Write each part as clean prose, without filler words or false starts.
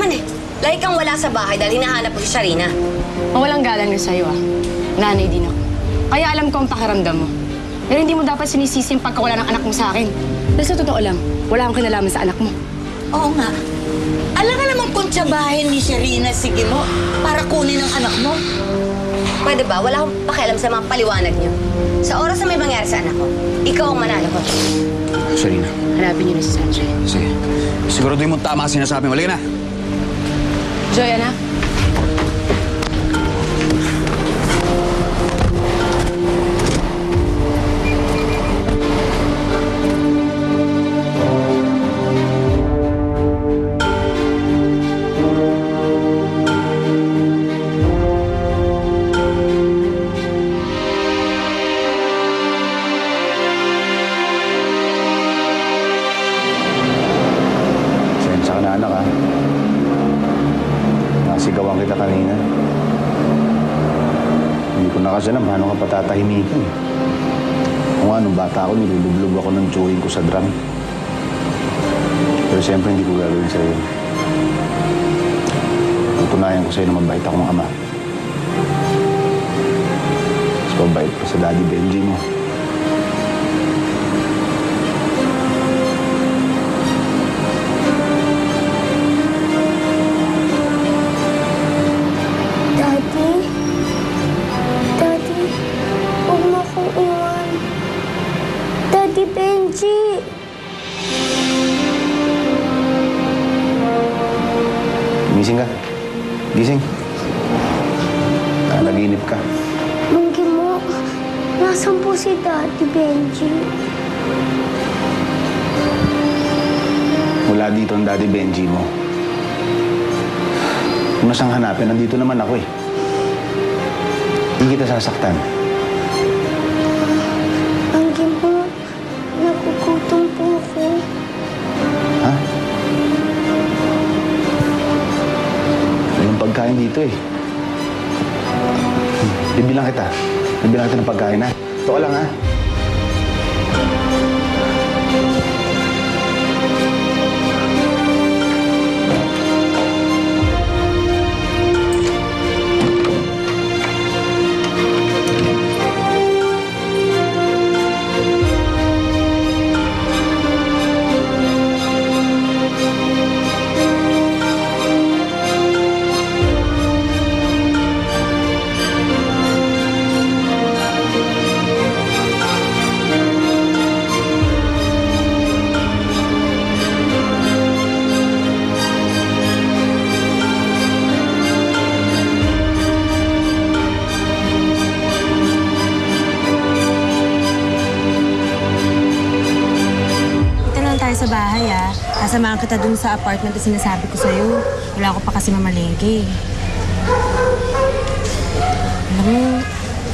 naman eh. Lagi kang wala sa bahay dahil hinahanap mo si Sharina. Mawalang galang na sa'yo, ah. Nanay din ako. Kaya alam ko ang pakiramdam mo. Pero hindi mo dapat sinisisi yung pagkawala ng anak mo sa akin. Dahil sa totoo lang, wala akong kinalaman sa anak mo. Oo nga. Alam ka namang kung tsabahin ni Sharina, sige mo, para kunin ang anak mo. Pwede ba? Wala akong pakialam sa mga paliwanag niyo. Sa oras na may mangyari sa anak ko, ikaw ang manalo ko. Sharina. Hanapin niyo na si Sanjay. Sige. Siguraduhin mo tama sinasabi mo. Halika na. Joy, anak. Sensya ka na, anak, ha? Nasigawan kita kanina. Hindi ko na kasi alam paano ka patatahimikan. Kung nga, nung bata ako, nilulublog ako ng chewing ko sa drum. Pero siyempre, hindi ko gagawin sa'yo. Tutunayan ko sa'yo na mabait akong ama. Mas mabait pa sa Daddy Benji mo. Daddy, huwag mo akong iwan. Daddy Benji. Gising ka. Gising. Naginip ka. Mungkin mo, nasan po si Daddy Benji? Mula dito ang Daddy Benji mo. Kung nasang hanapin, nandito naman ako eh. Hindi kita sasaktan. Mungkin po, nagugutom po ako. Ha? Walang pagkain dito eh. Bibilang kita. Bibilang kita ng pagkain, ha? Ito ka lang, ha? Sa bahay, kasamahan kita dun sa apartment na sinasabi ko sa'yo. Wala ko pa kasi mamalengke. Alam mo,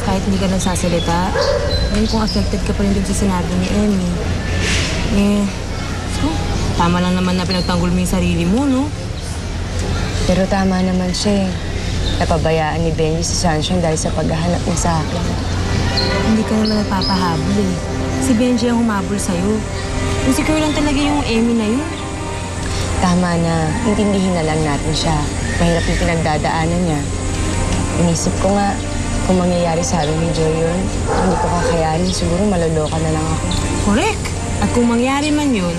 kahit hindi ka nagsasalita, alam kung affected ka pa rin dun sa sinabi ni Emmy. Tama lang naman na pinagtanggol mo yung sarili mo, no? Pero tama naman siya eh. Napabayaan ni Benji si Sunshine dahil sa paghahanap niya sa akin. Hindi ka naman nagpapahabol eh. Si Benji ang humabol sa'yo. Insecure lang talaga yung Emmy na yun. Tama na. Intindihin na lang natin siya. Mahirap yung pinagdadaanan niya. Inisip ko nga, kung mangyayari sa amin ni Joy yun, hindi ko kakayanin. Siguro maloloka na lang ako. Correct. At kung mangyari man yun,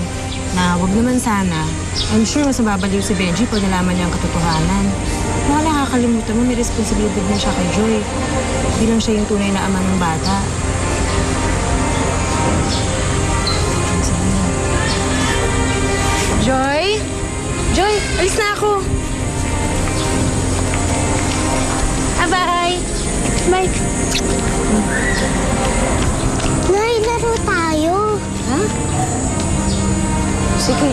na wag naman sana, I'm sure mas mababaliw si Benji pag nalaman niya ang katotohanan. Mga nakakalimutan mo, may responsibilidad na siya kay Joy. Bilang siya yung tunay na ama ng bata. Joy? Joy, alis na ako. Bye! Bye! Nay, laro tayo. Ha? Sige.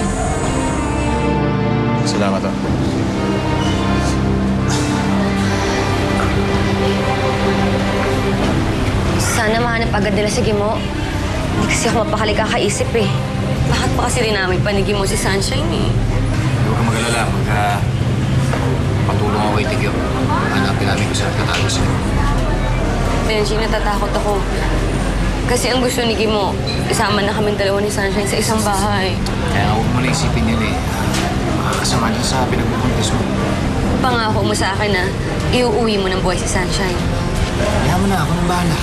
Salamat, ha? Sana mahanap agad nila si Gimo. Hindi kasi ako mapakali kakaisip eh. Bakit pa kasi rin namin panigin mo si Sunshine eh? Huwag kang mag-alala. Patulong ako kay Tigyo. Hanapin namin kung saan tatago sa'yo. Benji, natatakot ako. Kasi ang gusto ni Gimo, isama na kami dalawa ni Sunshine sa isang bahay. Kaya huwag mo na isipin yun eh. Makakasama niya sa pinagbubuntis mo. pangako mo sa akin na iuuwi mo ng buhay si Sunshine. Kaya mo na, ako nang bahala.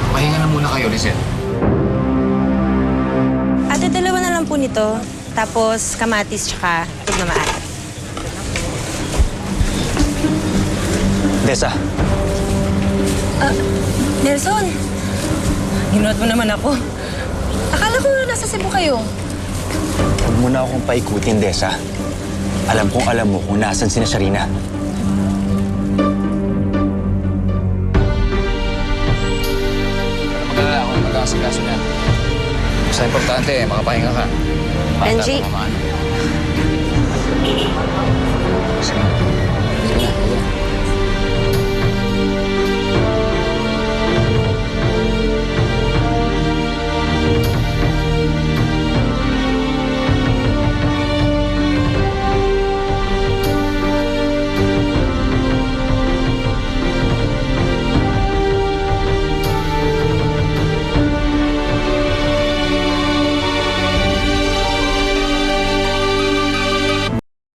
Pahinga na muna kayo, Lizette. Ate, dalawa na lang po nito. Tapos kamatis tsaka tignamaan. Desa, Nelson, ginuot mo naman ako. Akala ko nasa Cebu kayo. huwag mo na akong paikutin, Desa. Alam kong alam mo kung nasan si Sharina. Magdala ako, magkakasikaso niya. Basta importante, makapahinga ka. Benji. Sige.